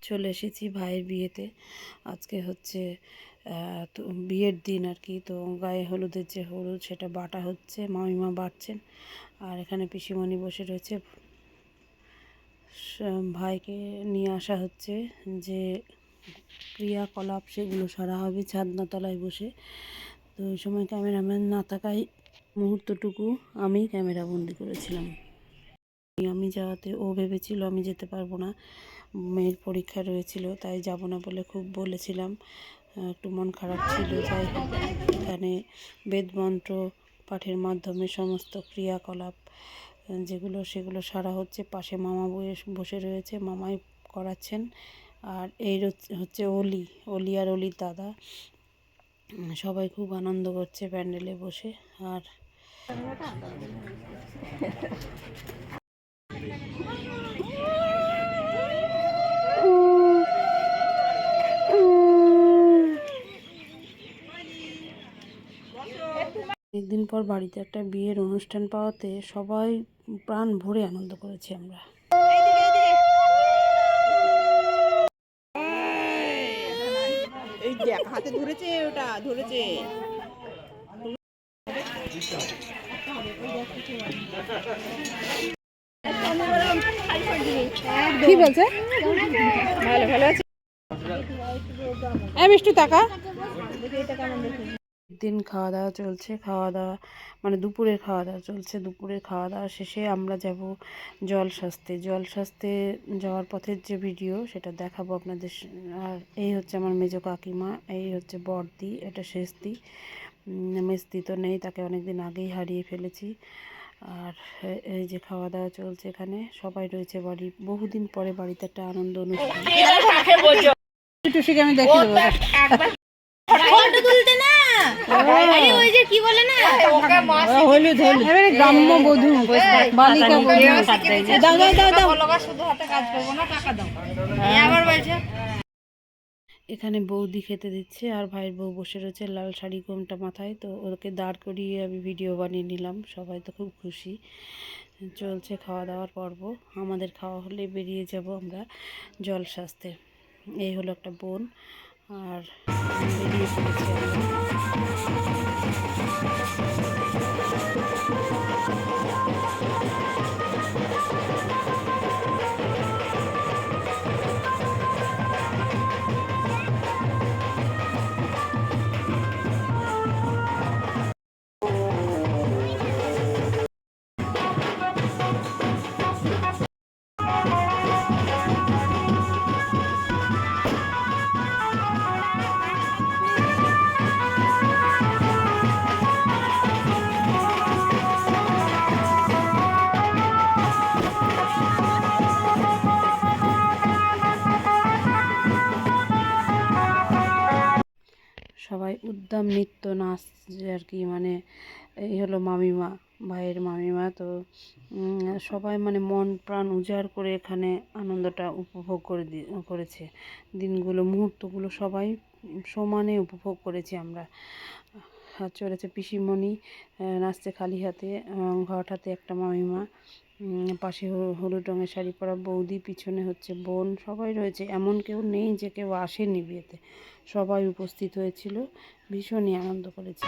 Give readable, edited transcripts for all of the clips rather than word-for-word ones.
চলে এসেছি ভাইয়ের বিয়েতে। আজকে হচ্ছে তো বিয়ের দিন আর কি। তো গায়ে হলুদের যে হলুদ সেটা বাটা হচ্ছে, মামিমা বাটছেন। আর এখানে পিসিমণি বসে রয়েছে। ভাইকে নিয়ে আসা হচ্ছে, যে ক্রিয়াকলাপ সেগুলো সারা হবে ছাদনাতলায় বসে। তো ওই সময় ক্যামেরাম্যান না থাকায় মুহূর্তটুকু আমি ক্যামেরা বন্দি করেছিলাম। আমি যাওয়াতে ও ভেবেছিল আমি যেতে পারবো না, মেয়ের পরীক্ষা রয়েছিল, তাই যাব না বলে খুব বলেছিলাম। একটু মন খারাপ ছিল। যাই হোক, এখানে বেদমন্ত্র পাঠের মাধ্যমে সমস্ত ক্রিয়াকলাপ যেগুলো সেগুলো সারা হচ্ছে। পাশে মামা বসে রয়েছে, মামাই করাচ্ছেন। আর এই হচ্ছে অলি আর অলির দাদা। সবাই খুব আনন্দ করছে প্যান্ডেলে বসে। আর অনেকদিন পর বাড়িতে একটা বিয়ের অনুষ্ঠান পাওয়াতে সবাই প্রাণ ভরে আনন্দ করেছি আমরা। এই দেখ হাতে ধরেছে, ওটা ধরেছে। কি বলছে? ভালো ভালো আছে। মিষ্টি টাকা দিন খাওয়া দাওয়া চলছে। খাওয়া দাওয়া মানে দুপুরের খাওয়া দাওয়া চলছে। দুপুরের খাওয়া দাওয়া শেষে আমরা যাব জলশাস্তে যাওয়ার পথের যে ভিডিও সেটা দেখাবো আপনাদের। আর এই হচ্ছে আমার মেজো কাকিমা, এই হচ্ছে বড়দি, এটা শেষদি। মেজদি তো নেই, তাকে অনেকদিন আগেই হারিয়ে ফেলেছি। আর এই যে খাওয়া দাওয়া চলছে, এখানে সবাই রয়েছে বাড়ি। বহুদিন পরে বাড়িতে একটা আনন্দ অনুষ্ঠান। টুসিকে আমি দেখিয়ে দেবো। ফটো তুলতে না, আরে ওই যে কি বলে না, হলুদ গ্রাম্য বধূ, বালিকা বধূ। দাও দাও দাও দাও। শুধু হাতে কাজ করবো না, টাকা দাও। আবার বলছে এখানে বৌদি খেতে দিচ্ছে, আর ভাইয়ের বউ বসে রয়েছে লাল শাড়ি ঘোমটা মাথায়। তো ওকে দাঁড় করিয়ে আমি ভিডিও বানিয়ে নিলাম। সবাই তো খুব খুশি। চলছে খাওয়া দাওয়ার পর্ব। আমাদের খাওয়া হলে বেরিয়ে যাব আমরা জলশাস্তে। এই হলো একটা বোন, আর বেরিয়ে পড়েছি সবাই উদ্দাম নৃত্য নাচ আর কি। মানে এই হলো মামিমা, ভাইয়ের মামিমা। তো সবাই মানে মন প্রাণ উজাড় করে এখানে আনন্দটা উপভোগ করেছে। দিনগুলো, মুহূর্তগুলো সবাই সমানে উপভোগ করেছি আমরা। হাত চলেছে পিসিমণি, নাচছে খালি হাতে, ঘট হাতে একটা মামিমা, পাশে হলুদ রঙের শাড়ি পরা বৌদি, পিছনে হচ্ছে বোন। সবাই রয়েছে, এমন কেউ নেই যে কেউ আসেনি বিয়েতে। সবাই উপস্থিত হয়েছিল, ভীষণই আনন্দ করেছি।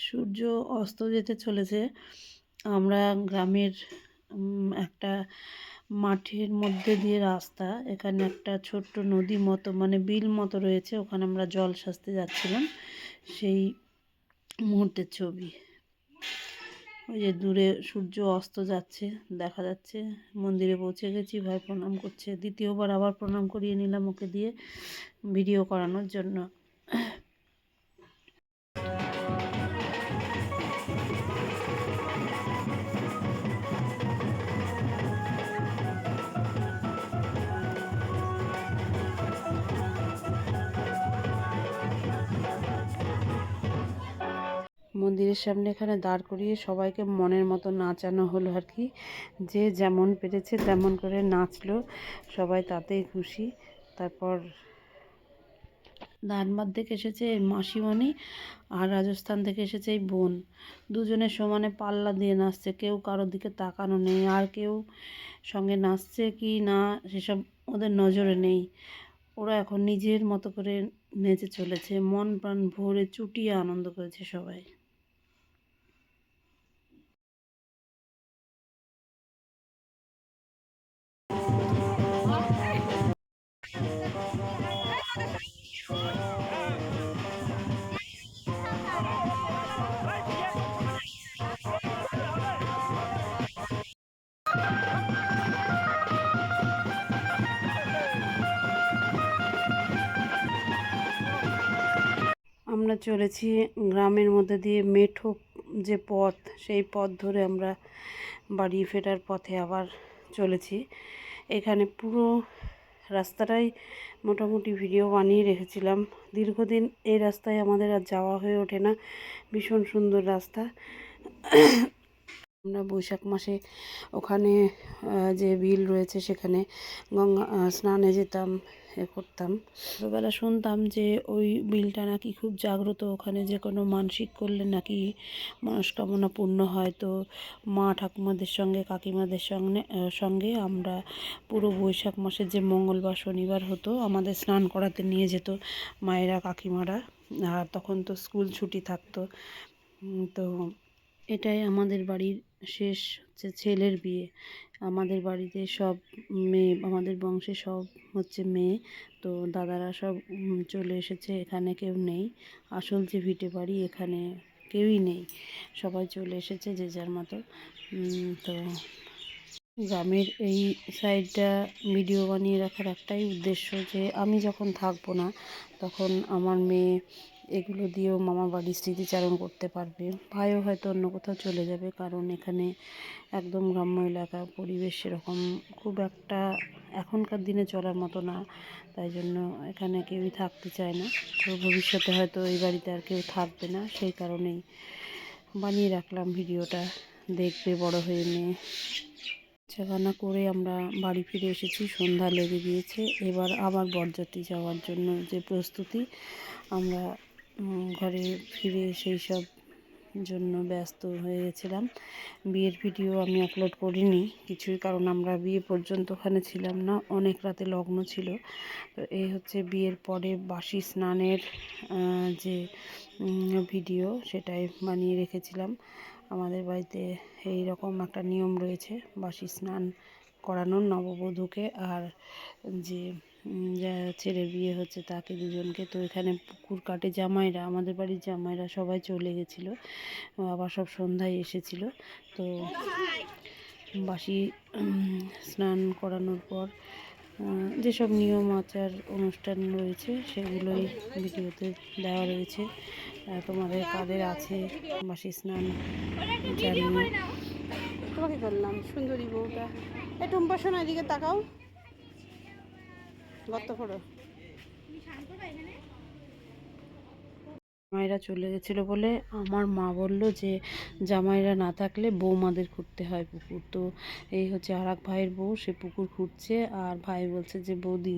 সূর্য অস্ত যেতে চলেছে। আমরা গ্রামের একটা মাঠের মধ্যে দিয়ে রাস্তা, এখানে একটা ছোট্ট নদী মতো মানে বিল মতো রয়েছে, ওখানে আমরা জল সাজতে যাচ্ছিলাম, সেই মুহূর্তের ছবি। ওই যে দূরে সূর্য অস্ত যাচ্ছে দেখা যাচ্ছে। মন্দিরে পৌঁছে গেছি, ভাই প্রণাম করছে, দ্বিতীয়বার আবার প্রণাম করিয়ে নিলাম ওকে দিয়ে ভিডিও করানোর জন্য। মন্দিরের সামনে এখানে দাঁড় করিয়ে সবাইকে মনের মতো নাচানো হলো আর কি। যে যেমন পেরেছে তেমন করে নাচলো, সবাই তাতেই খুশি। তারপর ধানবাদ থেকে এসেছে এই মাসিমণি, আর রাজস্থান থেকে এসেছে এই বোন। দুজনে সমানে পাল্লা দিয়ে নাচছে, কেউ কারোর দিকে তাকানো নেই, আর কেউ সঙ্গে নাচছে কি না সেসব ওদের নজরে নেই। ওরা এখন নিজের মতো করে নেচে চলেছে, মন প্রাণ ভরে চুটিয়ে আনন্দ করেছে সবাই। আমরা চলেছি গ্রামের মধ্যে দিয়ে, মেঠো যে পথ সেই পথ ধরে আমরা বাড়ি ফেরার পথে আবার চলেছি। এখানে পুরো রাস্তাটাই মোটামুটি ভিডিও বানিয়ে রেখেছিলাম। দীর্ঘদিন এই রাস্তায় আমাদের আর যাওয়া হয়ে ওঠে না, ভীষণ সুন্দর রাস্তা। আমরা বৈশাখ মাসে ওখানে যে বিল রয়েছে সেখানে গঙ্গা স্নানে যেতাম, করতাম। ছোটোবেলা শুনতাম যে ওই বিলটা নাকি খুব জাগ্রত, ওখানে যে কোনো মানসিক করলে নাকি মনস্কামনা পূর্ণ হয়। তো মা ঠাকুমাদের সঙ্গে কাকিমাদের সঙ্গে আমরা পুরো বৈশাখ মাসের যে মঙ্গলবার শনিবার হতো আমাদের স্নান করাতে নিয়ে যেত মায়েরা কাকিমারা, আর তখন তো স্কুল ছুটি থাকতো। তো এটাই আমাদের বাড়ির শেষ হচ্ছে ছেলের বিয়ে। আমাদের বাড়িতে সব মেয়ে, আমাদের বংশে সব হচ্ছে মেয়ে। তো দাদারা সব চলে এসেছে, এখানে কেউ নেই। আসল যে ভিটে বাড়ি এখানে কেউই নেই, সবাই চলে এসেছে যে যার মতো। তো গ্রামের এই সাইডটা ভিডিও বানিয়ে রাখার একটাই উদ্দেশ্য, যে আমি যখন থাকবো না তখন আমার মেয়ে এগুলো দিয়েও মামার বাড়ির স্মৃতিচারণ করতে পারবে। ভাইও হয়তো অন্য কোথাও চলে যাবে, কারণ এখানে একদম গ্রাম্য এলাকা, পরিবেশ সেরকম খুব একটা এখনকার দিনে চলার মতো না, তাই জন্য এখানে কেউই থাকতে চায় না। তো ভবিষ্যতে হয়তো এই বাড়িতে আর কেউ থাকবে না, সেই কারণেই বানিয়ে রাখলাম ভিডিওটা, দেখবে বড় হয়ে মেয়ে। রান্না করে আমরা বাড়ি ফিরে এসেছি, সন্ধ্যা লেগে গিয়েছে। এবার আবার বরযাত্রী যাওয়ার জন্য যে প্রস্তুতি, আমরা ঘরে ফিরে সেই সব জন্য ব্যস্ত হয়ে গেছিলাম। বিয়ের ভিডিও আমি আপলোড করিনি কিছুই, কারণ আমরা বিয়ে পর্যন্ত ওখানে ছিলাম না, অনেক রাতে লগ্ন ছিল। তো এই হচ্ছে বিয়ের পরে বাসি স্নানের যে ভিডিও, সেটাই বানিয়ে রেখেছিলাম। আমাদের বাড়িতে এই রকম একটা নিয়ম রয়েছে, বাসি স্নান করানোর নববধূকে, আর যে ছেলের বিয়ে হচ্ছে তাকে, দুজনকে। তো এখানে পুকুর কাটে জামাইরা, আমাদের বাড়ির জামাইরা সবাই চলে গেছিলো, আবার সব সন্ধ্যায় এসেছিলো। তো বাসি স্নান করানোর পর যেসব নিয়ম আচার অনুষ্ঠান রয়েছে সেগুলোই ভিডিওতে দেওয়া রয়েছে। তোমাদের কাদের আছে বাসি স্নান জানি। তোমাকে করলাম সুন্দরী বউটা। এই টুম্পা শোনা, এদিকে তাকাও, গর্ত করো। জামাইরা চলে গেছিলো বলে আমার মা বলল যে জামাইরা না থাকলে বৌমাদের খুঁড়তে হয় পুকুর। তো এই হচ্ছে আর এক ভাইয়ের বউ, সে পুকুর খুঁড়ছে। আর ভাই বলছে যে বৌদি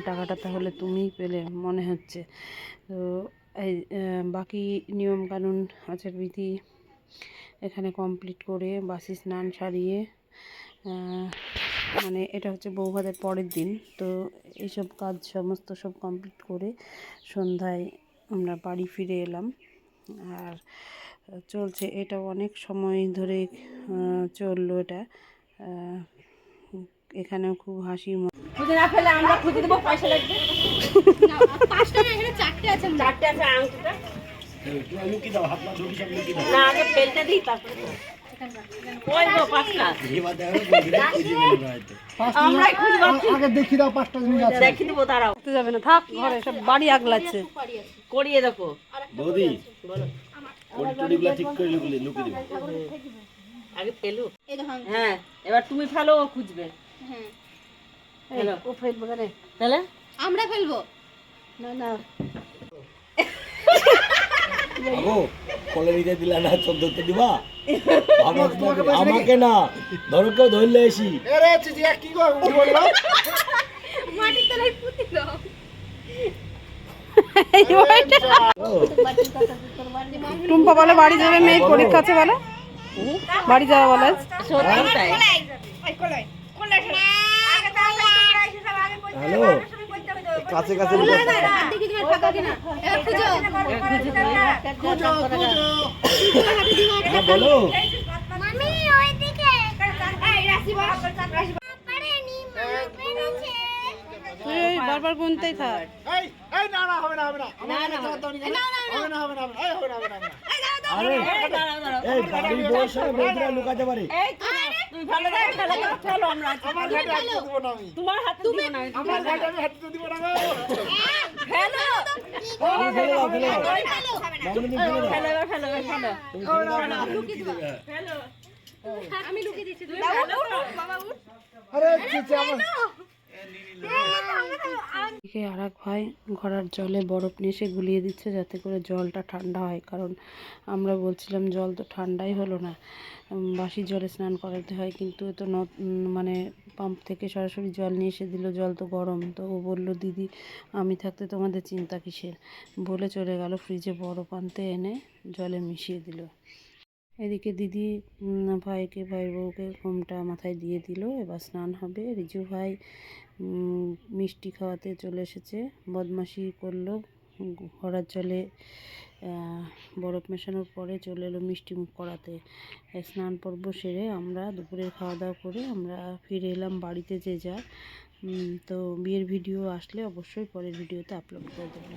টাকাটা তাহলে তুমিই পেলে মনে হচ্ছে। তো এই বাকি নিয়মকানুন আচারবিধি এখানে কমপ্লিট করে বাসি স্নান সারিয়ে মানে এটা হচ্ছে বৌভাতের পরের দিন। তো এইসব কাজ সমস্ত সব কমপ্লিট করে সন্ধ্যায় আমরা বাড়ি ফিরে এলাম। আর চলছে এটা অনেক সময় ধরে চললো এটা। এখানেও খুব হাসি খুঁজে না ফেলে আমরা খুঁজে দেবো, পয়সা লাগবে। পাঁচটা না, এখানে চারটে আছে। চারটে আছে আংটিটা। না আগে ফেলতে দিই তারপরে ওই তো পাঁচটা আমরাই খুঁজে পাচ্ছি। আগে দেখি দাও 5টা জিনিস আছে। দেখি দেবো, তারাও যাবে না, থাক ঘরে সব বাড়ি আগলাচ্ছে। করিয়ে দেখো বৌদি কোটটুডিগুলা ঠিক করে লুকিয়ে দিবি। আগে ফেলু। এই দেখো। হ্যাঁ এবার তুমি ফেলো, ও খুঁজবে। হ্যাঁ, ফেলো। ও ফেলবো কেন? ফেলে আমরা ফেলবো। না না আগো কলে নিতে দিলা না, 14তে দিবা। আমাকে না ধরো, কেউ ধরলে এসি। আরে চিচি কি বললো? মাটির তলায় পুঁতি দাও। টুম্পা বলে বাড়ি যাবে, মেয়ে পরীক্ষা আছে বলে বাড়ি যাওয়া বলে। সত্যি তাই। হ্যালো, কাছে কাছে দেখি তোমার ফাঁকা কিনা। এবার খুঁজো। হ্যাঁ বলো। মামি ওইদিকে। এই রাশি বল। পারেনি, মা পেরেছে। এই বারবার গুনতেই থাক। এই এই না না হবে না হবে না। আমার কাছে দাও নি। হবে না হবে না হবে না। এই হবে না হবে না। আরে এই বাড়ির বউয়ের সঙ্গে বৌদিরা লুকাতে পারে। এই তুমি ফেলো, ফেলো আমরা। আমার ঘাটে হাত দিব না আমি। তোমার হাতে দিব না। আমার ঘাটে আমি হাত দিব না গো। ফেলো। তুমি ফেলে দাও, ফেলে দাও। মামনি ফেলে দাও। ফেলো, ফেলো, ফেলো। তুমি ফেলে দাও না। ফেলো। আমি লুকিয়ে দিচ্ছি। তুমি বাবা উঠ। আরে চিচি আমার এদিকে আর এক ভাই ঘোড়ার জলে বরফ নিয়ে এসে গুলিয়ে দিচ্ছে যাতে করে জলটা ঠান্ডা হয়। কারণ আমরা বলছিলাম জল তো ঠান্ডাই হলো না, বাসি জলে স্নান করাতে হয়, কিন্তু এ তো মানে পাম্প থেকে সরাসরি জল নিয়ে এসে দিল, জল তো গরম। তো ও বললো দিদি আমি থাকতে তোমাদের চিন্তা কিসের, বলে চলে গেল ফ্রিজে বরফ আনতে, এনে জলে মিশিয়ে দিল। এদিকে দিদি ভাইয়ের বউকে ঘোমটা মাথায় দিয়ে দিল, এবার স্নান হবে। রিজু ভাই মিষ্টি খাওয়াতে চলে এসেছে, বদমাশি করলো, ঘোড়ার জলে বরফ মেশানোর পরে চলে এলো মিষ্টি মুখ করাতে। স্নান পর্ব সেরে আমরা দুপুরের খাওয়া দাওয়া করে আমরা ফিরে এলাম বাড়িতে যে যার। তো বিয়ের ভিডিও আসলে অবশ্যই পরের ভিডিওতে আপলোড করে দেবো।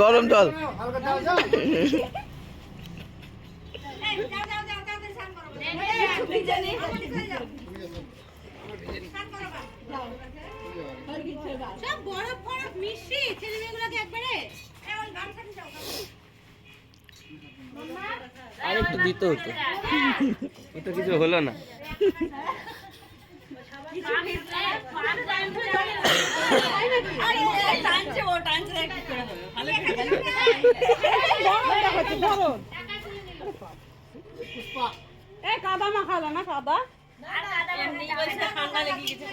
গরম জল। হালকা দাও যাও। সব বরফ বরফ মিষ্টি ছেলে মেয়েগুলোকে একবারে। আরেকটু দিতে হতো, ওটা কিছু হলো না। কাদা মাখালো না, কাদা ঠান্ডা লেগে গেছে।